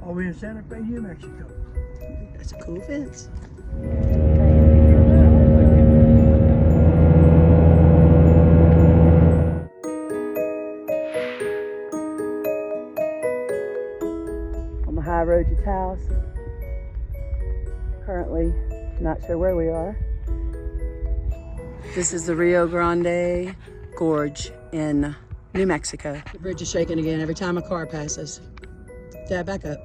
Over in Santa Fe, New Mexico. That's a cool fence. On the high road to Taos. Currently, not sure where we are. This is the Rio Grande Gorge in New Mexico. The bridge is shaking again every time a car passes. Dad, back up.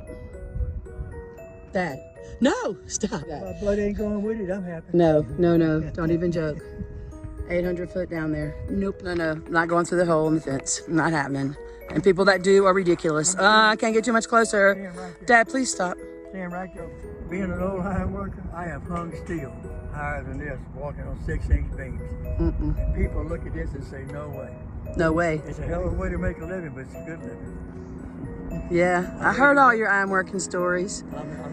Dad. No! Stop. My blood ain't going with it, I'm happy. No, no, no. Don't even joke. 800 foot down there. Nope, no, no. Not going through the hole in the fence. Not happening. And people that do are ridiculous. I can't get too much closer. Dad, please stop. Stand right there. Being an old iron worker, I have hung steel higher than this, walking on 6-inch beams. And people look at this and say, no way. No way. It's a hell of a way to make a living, but it's a good living. Yeah, I heard all your ironworking stories.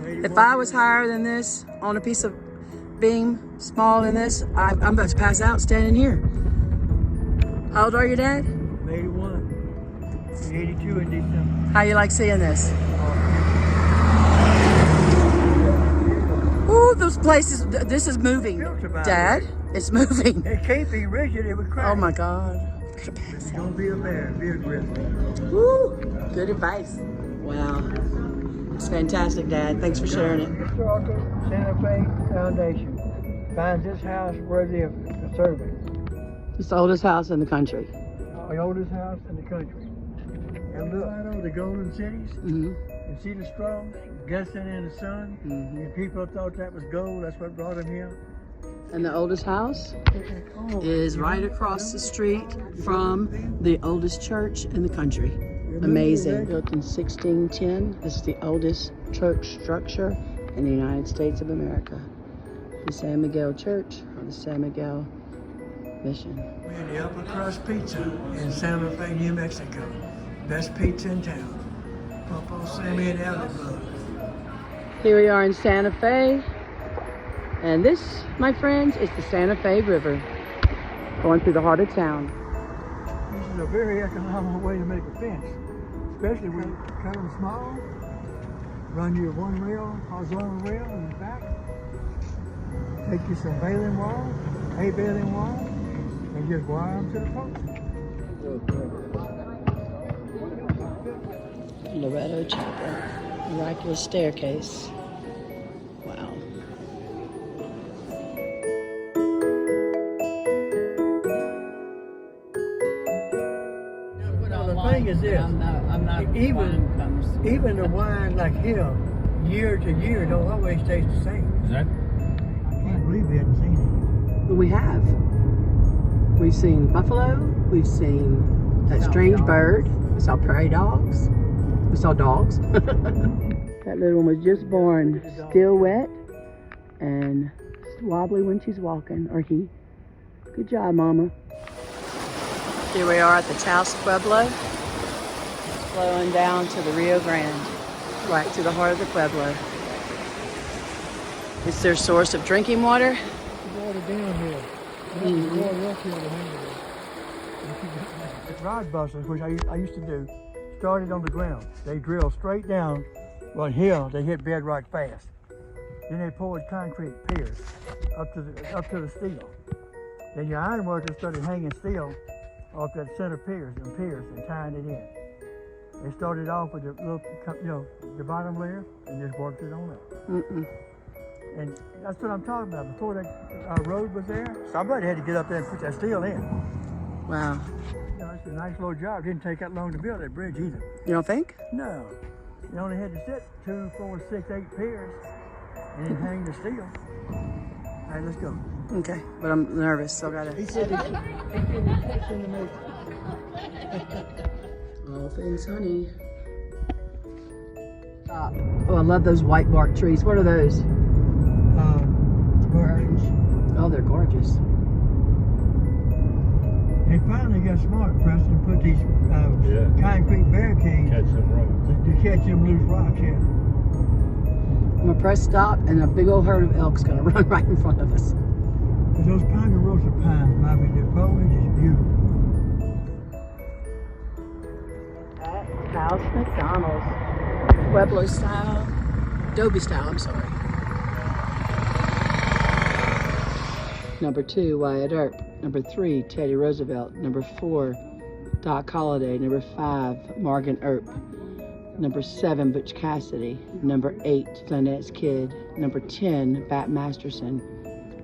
If I was higher than this on a piece of beam, smaller than this, I'm about to pass out standing here. How old are you, Dad? I'm 81. 82 in December. How you like seeing this? Ooh, those places, this is moving. Dad, it's moving. It can't be rigid, it would crack. Oh my God. It's gonna be a bear, be a grizzly. Woo, good advice. Wow. It's fantastic, Dad. Thanks for sharing it. Historical Santa Fe Foundation finds this house worthy of a survey. It's the oldest house in the country. The oldest house in the country. And look, the golden cities. You see the straw glistening in the sun. And people thought that was gold. That's what brought them here. And the oldest house is right across the street from the oldest church in the country. Amazing. Built in 1610. This is the oldest church structure in the United States of America. The San Miguel Church or the San Miguel Mission. We're in the Upper Crust Pizza in Santa Fe, New Mexico. Best pizza in town. Pawpaw, Sammy and Taos. Here we are in Santa Fe. And this, my friends, is the Santa Fe River going through the heart of town. This is a very economical way to make a fence, especially when you cut them small, run your one rail, horizontal rail in the back, take you some baling wire, hay baling wire, and just wire them to the post. Loretto Chapel, miraculous staircase. Wow. The thing is this, even the wine like here, year to year, don't always taste the same. Is that? I can't believe we haven't seen it. But we have. We've seen buffalo, we've seen that strange bird, we saw prairie dogs, we saw dogs. That little one was just born, still wet and wobbly when she's walking, or he. Good job, Mama. Here we are at the Taos Pueblo, flowing down to the Rio Grande, right to the heart of the Pueblo. It's their source of drinking water. Water down here. Water up here the rod busters, which I used to do, started on the ground. They drill straight down, but here they hit bedrock fast. Then they poured concrete piers up to the steel. Then your iron workers started hanging steel off that center piers and tying it in. They started off with the little, the bottom layer and just worked it on up. And that's what I'm talking about. Before that road was there, somebody had to get up there and put that steel in. Wow. It's a nice little job. It didn't take that long to build that bridge either. You don't think? No. You only had to sit 2, 4, 6, 8 piers and then hang the steel. All right, let's go. Okay, but I'm nervous, so I gotta. He said it's in the making. All things honey. Oh, I love those white bark trees. What are those? Orange. Oh, they're gorgeous. They finally got smart, Preston, and put these concrete barricades Catch them rocks. to catch them loose rocks, yeah. I'm gonna press stop, and a big old herd of elk's gonna run right in front of us. But those ponderosa pines, the foliage is beautiful. That's Taos McDonald's. Pueblo style, Adobe style, I'm sorry. Number 2, Wyatt Earp. Number 3, Teddy Roosevelt. Number 4, Doc Holliday. Number 5, Morgan Earp. Number 7, Butch Cassidy. Number 8, Lynette's Kid. Number 10, Bat Masterson.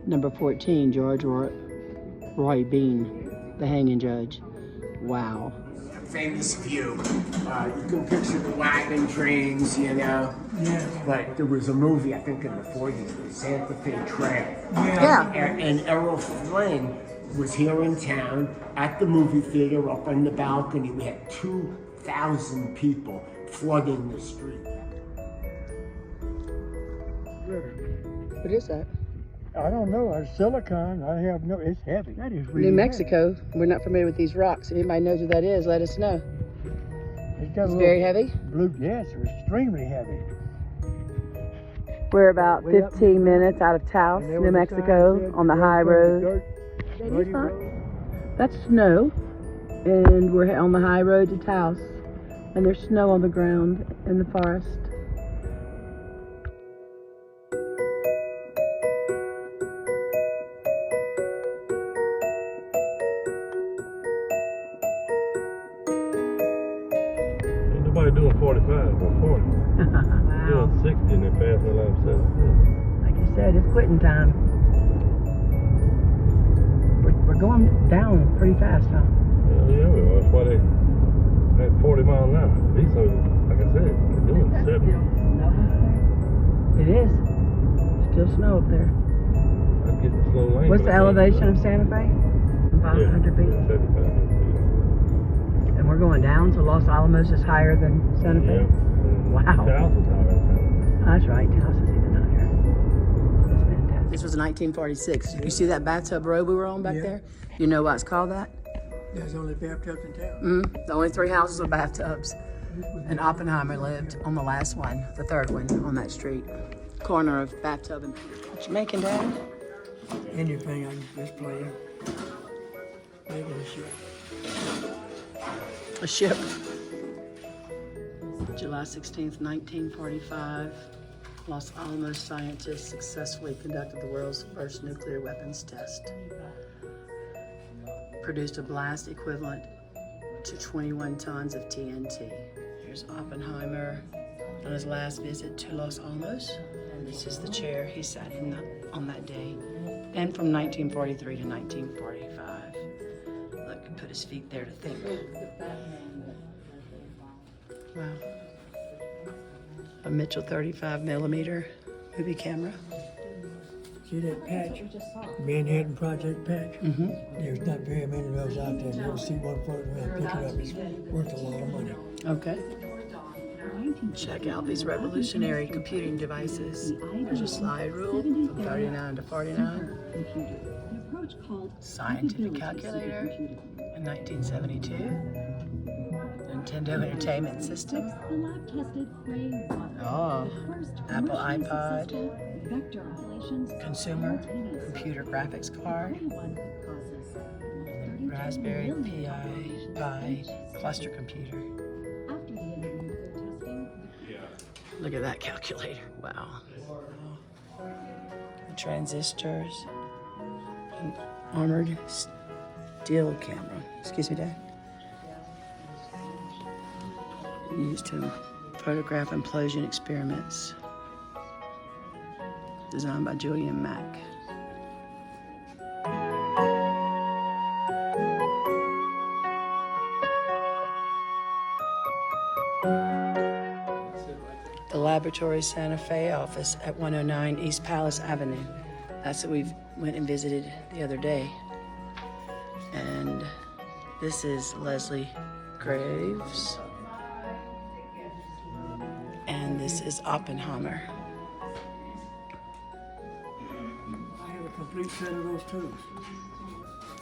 Number 14, George Roy Bean, the hanging judge. Wow. Famous view. You can picture the wagon trains, you know. Yeah. But there was a movie, I think in the 40s, the Santa Fe Trail. Yeah. And Errol Flynn was here in town at the movie theater up on the balcony. We had 2,000 people flooding the street. What is that? I don't know. It's silicon. I have no. It's heavy. That is really New Mexico. We're not familiar with these rocks. If anybody knows what that is, let us know. Heavy. It's Very heavy. Blue. Yes, it's extremely heavy. We're about 15 minutes out of Taos, And there New was a Mexico, sign on the said, high road. Dirty road. That's snow, and we're on the high road to Taos, and there's snow on the ground in the forest. Ain't nobody doing 45 or 40. Doing 60 and they pass me like 7. Like you said, it's quitting time. We're going down pretty fast, huh? Yeah, we are. That's why they had 40 miles an hour. These are, like I said, they're doing 70. It is. Still snow up there. I'd get the slow lane. What's the elevation of Santa Fe? 500 feet. 7,500 And we're going down, so Los Alamos is higher than Santa feet. Fe? Yeah. Wow. Taos is higher than Santa Fe. That's right, Taos is even higher. That's fantastic. This was 1946. You see that bathtub road we were on back Yeah. there? You know why it's called that? There's only bathtubs in town. The only 3 houses with bathtubs. And Oppenheimer lived on the last one, the 3rd one on that street. Corner of bathtub and what you making, Dad? Anything I can just play in. Making a ship. A ship. July 16th, 1945. Los Alamos scientists successfully conducted the world's first nuclear weapons test. Produced a blast equivalent to 21 tons of TNT. Here's Oppenheimer on his last visit to Los Alamos. And this is the chair he sat in on that day. And from 1943 to 1945. Look, he put his feet there to think. Wow. A Mitchell 35mm movie camera. See that patch? Manhattan Project patch? There's not very many of those out there. You ever see one floating around, pick it up. It's worth a lot of money. Okay. Check out these revolutionary computing devices. There's a slide rule from 39 to 49. Scientific calculator in 1972. Nintendo Entertainment System. Oh, Apple iPod. Consumer computer graphics card. Raspberry Pi cluster computer. Look at that calculator. Wow. The transistors. An armored steel camera. Excuse me, Dad. Used to photograph implosion experiments. Designed by Julian Mack. The Laboratory Santa Fe office at 109 East Palace Avenue. That's what we went and visited the other day. And this is Leslie Graves. And this is Oppenheimer. I have a complete set of those tools.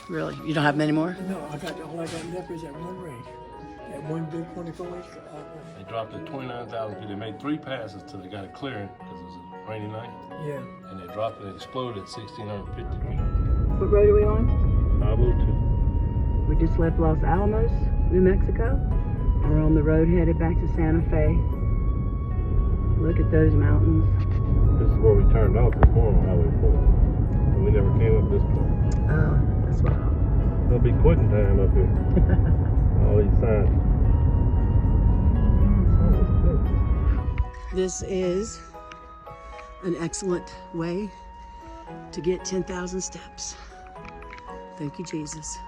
Really? You don't have many more? No, all I got left is that one ring. That one big 24-inch. They dropped it 29,000 feet. They made 3 passes till they got it clearing because it was a rainy night. Yeah. And they dropped it and exploded at 1,650 feet. What road are we on? 502. We just left Los Alamos, New Mexico. We're on the road headed back to Santa Fe. Look at those mountains. This is where we turned off this morning on Highway 4. And we never came up this point. Oh, that's wow. There'll be quitting time up here. All these signs. This is an excellent way to get 10,000 steps. Thank you, Jesus.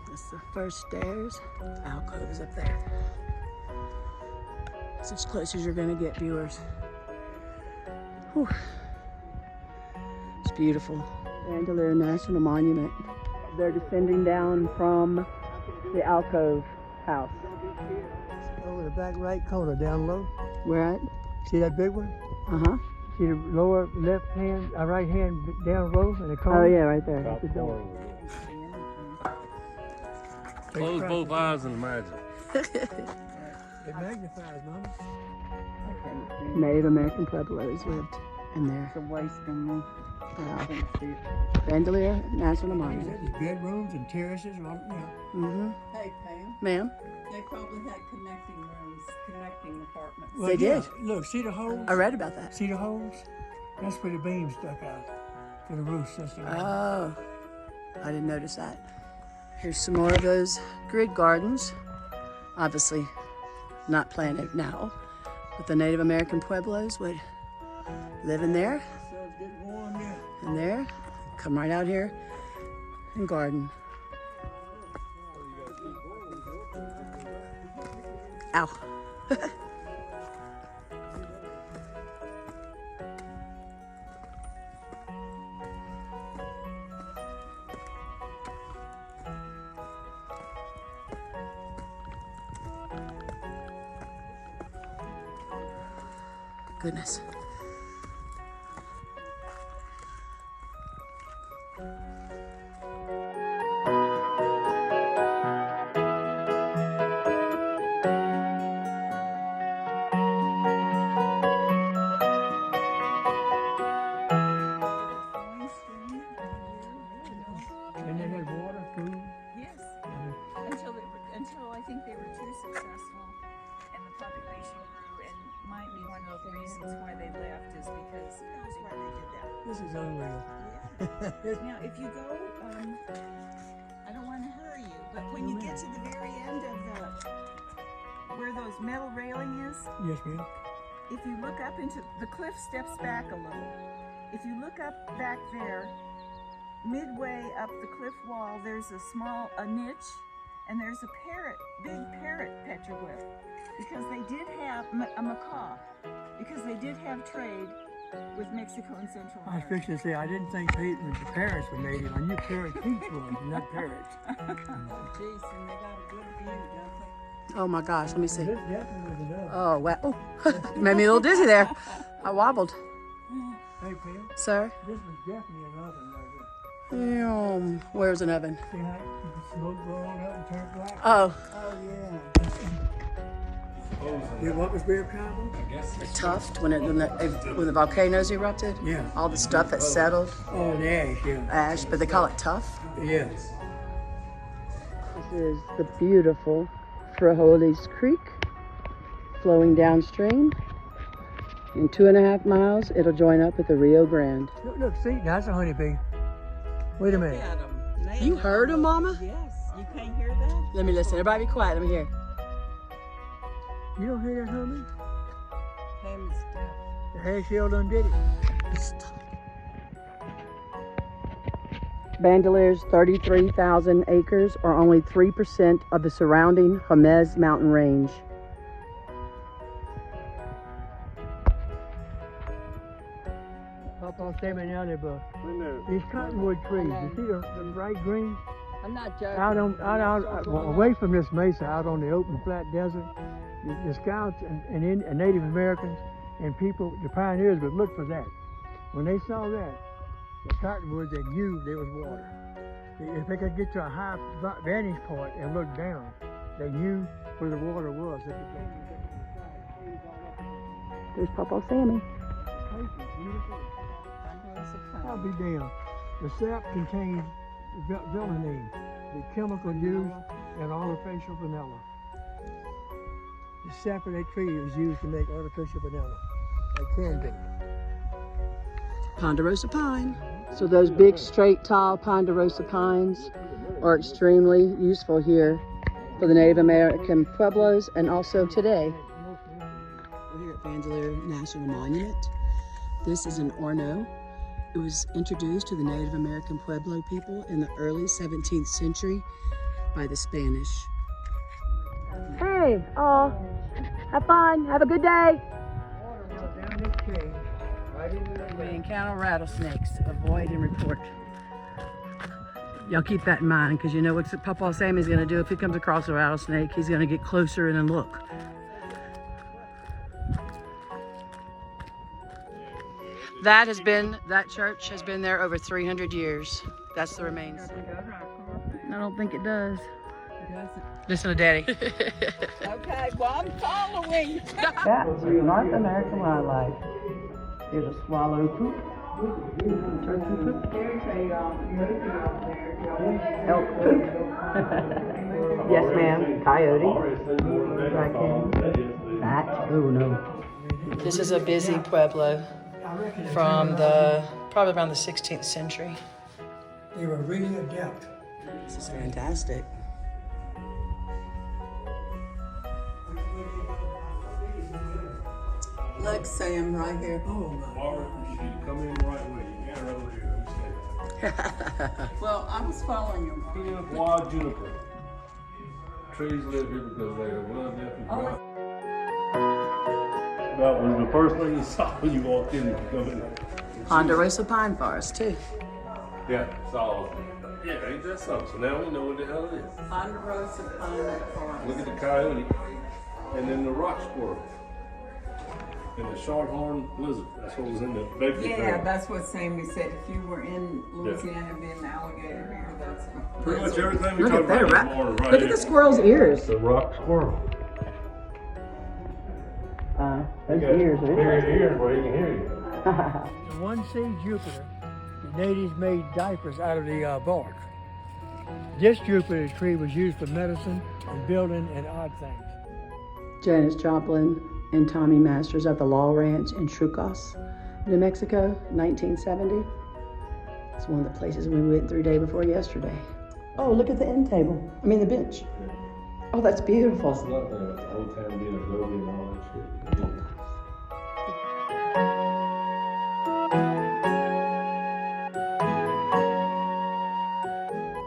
That's the first stairs. Alcove is up there. It's as close as you're gonna get, viewers. Whew. It's beautiful. Bandelier National Monument. They're descending down from the alcove house. Over the back right corner, down low. Where at? See that big one? Uh-huh. See the lower left hand, right hand down low in the corner? Oh yeah, right there. That's the door. Close both eyes and imagine. It magnifies, Mama. Native American Pueblos lived in there. The waste in there. Wow. Bandelier National Monument. There's bedrooms and terraces, all, Mm-hmm. Hey, Pam, Ma'am? they probably had connecting rooms, connecting apartments. Well, They did. Look, see the holes? I read about that. See the holes? That's where the beams stuck out for the roof system. Oh, I didn't notice that. Here's some more of those grid gardens. Obviously not planted now, but the Native American Pueblos would live in there So it's getting warm now. and there, come right out here and garden. Ow. Goodness. And they had water, food. Yes, until I think they were too successful and the population grew, and might be one of the reasons why they left is because that's why they did that. This is unreal. Now, if you go, I don't want to hurry you, but when you get to the very end of where those metal railing is, Yes, ma'am. if you look up into the cliff steps back a little. If you look up back there, midway up the cliff wall, there's a niche, and there's a big parrot petroglyph, because they did have a macaw, because they did have trade with Mexico and Central I was America. fixing to say, I didn't think the parrots were native. I knew parakeets were, but not parrots. Oh, geez, and they got a good view, don't they? Oh my gosh, let me see. This definitely was enough. Oh, wow. Oh, made me a little dizzy there. I wobbled. Hey, Pam, Sir? this was definitely an oven right here. Where's an oven? See how the smoke go on up and turn black? Oh, Oh, yeah. Yeah, what was beer carbon? the tuft when the volcanoes erupted. Yeah. All the stuff that settled, Oh, the ash, yeah. ash, but they call it tuff. Yeah. This is the beautiful Frijoles Creek flowing downstream. In 2.5 miles, it'll join up with the Rio Grande. Look, see, that's a honeybee. Wait a minute. You heard him, Mama? Yes, you can't hear that? Let me listen. Everybody be quiet. Let me hear. You don't hear that humming? Pam is deaf. The hair shell done did it. Stop. Bandelier's 33,000 acres are only 3% of the surrounding Jemez mountain range. Pawpaw standing out there, but In there. these cottonwood trees, you see the bright green? I'm not joking. Out away from this mesa, out on the open flat desert, the scouts and Native Americans and people, the pioneers would look for that. When they saw that, the cottonwoods, they knew there was water. If they could get to a high vantage point and look down, they knew where the water was. They could go. There's Pawpaw Sammy. I'll be damned. The sap contains vanillin, the chemical used in artificial vanilla. the sap of that tree is used to make artificial vanilla. It can be. Ponderosa pine. So those big, straight, tall Ponderosa pines are extremely useful here for the Native American Pueblos and also today. We're here at Vandeleur National Monument. This is an Orno. It was introduced to the Native American Pueblo people in the early 17th century by the Spanish. Hey, have fun. Have a good day. We encounter rattlesnakes. Avoid and report. Y'all keep that in mind, because you know what Pawpaw Sammy's going to do if he comes across a rattlesnake. He's going to get closer and then look. That church has been there over 300 years. That's the remains. I don't think it does. Listen to Daddy. Okay, well, I'm following. That's North American wildlife. There's a swallow coop, turkey coop, elk coop. Yes, ma'am. Coyote, raccoon, bat. Oh no. This is a busy pueblo from probably around the 16th century. They were really adept. This is fantastic. Look, Sam, right here. Oh my. Barbara, you need to come in the right way. You can't over here. You stay Well, I was following you. there. Wild juniper. Trees live here because they are well deaf and dry. That was the first thing you saw when you walked in. Ponderosa pine forest too. Yeah, saw. Yeah, ain't that something? So now we know what the hell it is. Ponderosa pine forest. Look at the coyote, and then the rock squirrel, and the shorthorn lizard. That's what was in the bakery. Yeah, that's what Sammy said. If you were in Louisiana being the alligator here, that's Pretty much everything we Look talk at that, about this morning right Look at here. the squirrel's ears. The rock squirrel. Those ears are interesting. Ears where he can hear you. The one seed Jupiter, the natives made diapers out of the bark. This Jupiter tree was used for medicine and building and odd things. Janis Joplin and Tommy Masters at the Law Ranch in Trucos, New Mexico, 1970. It's one of the places we went through day before yesterday. Oh, look at the end table. I mean the bench. Oh, that's beautiful. It's not the old town being a Adobe and all that shit.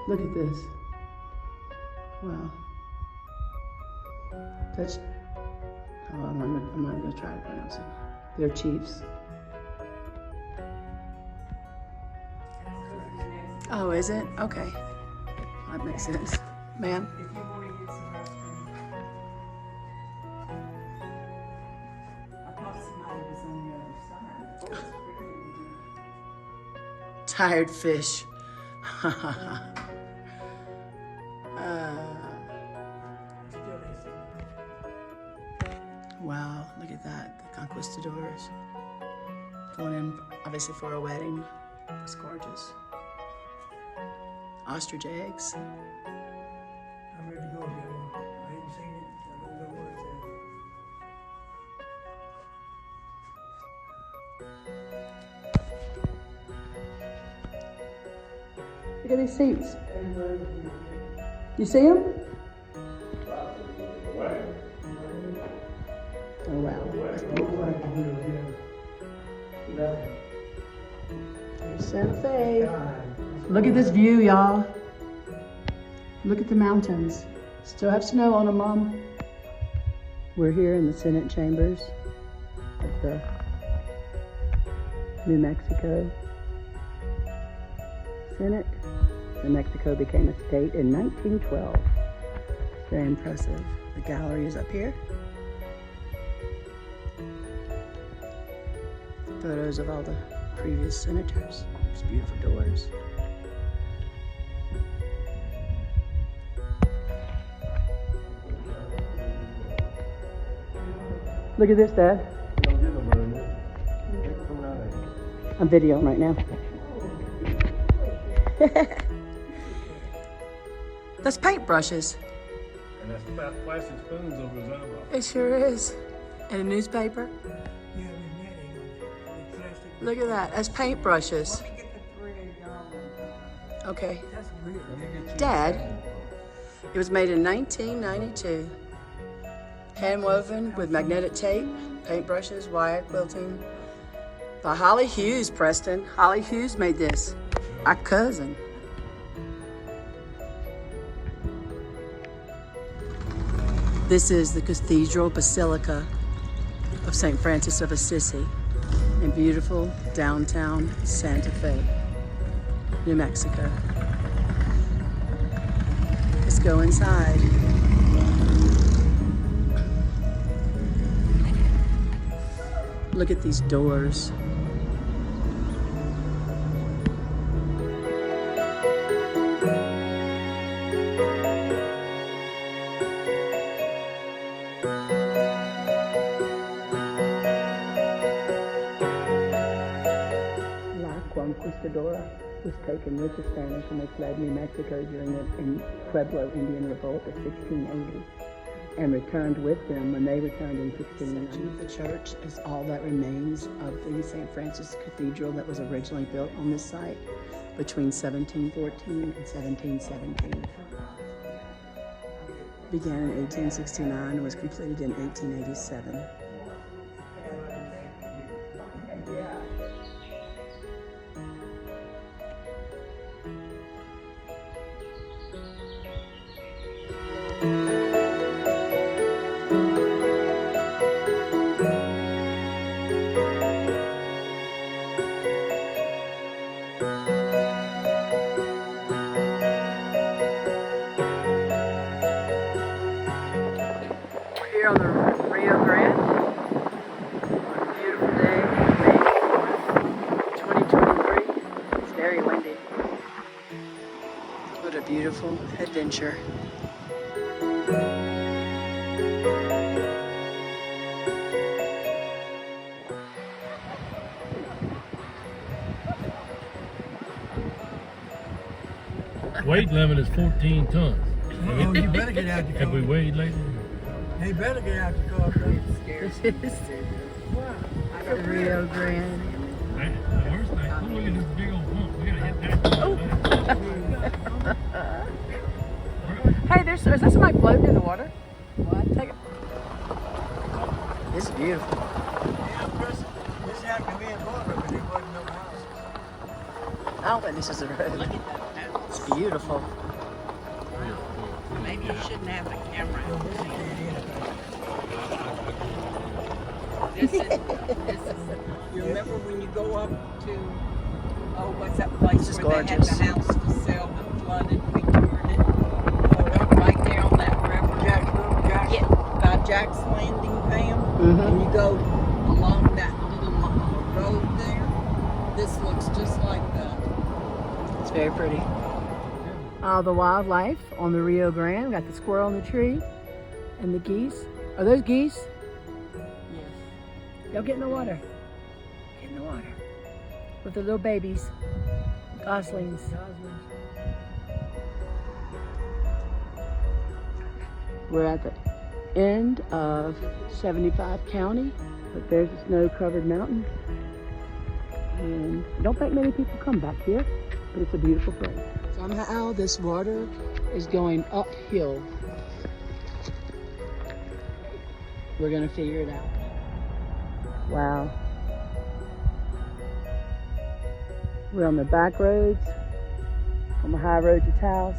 Look at this. Wow. That's, I'm not going to try to pronounce it. They're chiefs. Oh, is it? Okay. That makes sense. Ma'am? if you want to use the restroom. I thought somebody was on the other side. Oh, it's pretty. Tired fish. Wow, look at that. The conquistadors. Going in, obviously, for a wedding. Looks gorgeous. Ostrich eggs. I'm ready to go again. I hadn't seen it. I don't know what it's Look at these seats. You see them? Oh, wow. There's Santa Fe. Look at this view, y'all. Look at the mountains. Still have snow on them, Mom. We're here in the Senate chambers of the New Mexico Senate. New Mexico became a state in 1912. It's very impressive. The gallery is up here. Photos of all the previous senators. There's beautiful doors. Look at this, Dad. I'm videoing right now. That's paintbrushes. And that's about plastic spoons over his eyebrow. It sure is. And a newspaper. Yeah, we met him. Plastic. Look at that. That's paintbrushes. Let me get the thread, y'all. Okay. That's weird. Dad, it was made in 1992. Hand woven with magnetic tape, paintbrushes, wire quilting. By Holly Hughes, Preston. Holly Hughes made this. Our cousin. This is the Cathedral Basilica of St. Francis of Assisi in beautiful downtown Santa Fe, New Mexico. Let's go inside. Look at these doors. La Conquistadora was taken with the Spanish when they fled New Mexico during the Pueblo Indian Revolt of 1680 and returned with them when they returned in 1690. The church is all that remains of the St. Francis Cathedral that was originally built on this site between 1714 and 1717. Began in 1869 and was completed in 1887. Here on the Rio Grande, on a beautiful day, May 2023. It's very windy. What a beautiful adventure. Weight limit is 14 tons. Oh, you better get out the car. Have we weighed lately? They better get out the car. This is the Rio Grande. Hey, the worst thing, look at this big old hump. We gotta hit that. Hey, is that somebody floating in the water? What? Take it. It's beautiful. This had to be in water, but it wasn't no house. I don't think this is a road. It's beautiful. Maybe you shouldn't have the camera. This is, you remember when you go up to, oh, what's that place This is where they had gorgeous. the house to sell and flooded? We toured it. Right there on that river. Yeah, by Jack's Landing, Pam. And you go along that little road there. This looks just like that. It's very pretty. All the wildlife on the Rio Grande. Got the squirrel in the tree and the geese. Are those geese? Yes. Y'all get in the water. Get in the water. With the little babies. Goslings. We're at the end of 75 County, but there's a snow-covered mountain. And I don't think many people come back here, but it's a beautiful place. Somehow this water is going uphill. We're gonna figure it out. Wow. We're on the back roads, on the high road to Taos.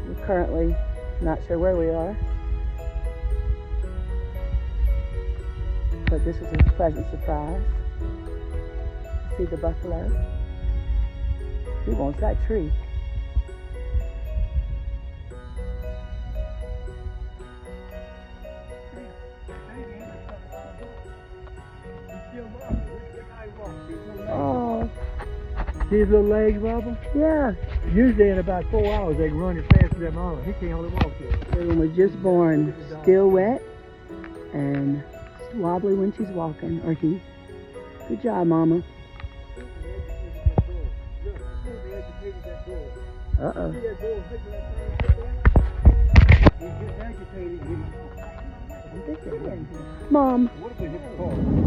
We're currently not sure where we are, but this was a pleasant surprise. See the buffalo? He wants that tree. Oh. See his little legs, Robin? Yeah. Usually in about 4 hours they can run as fast as their mama. He can't hardly walk yet. The one was just born, still wet and wobbly when she's walking, or he. Good job, Mama. Uh-oh. Mom. What if we hit the car?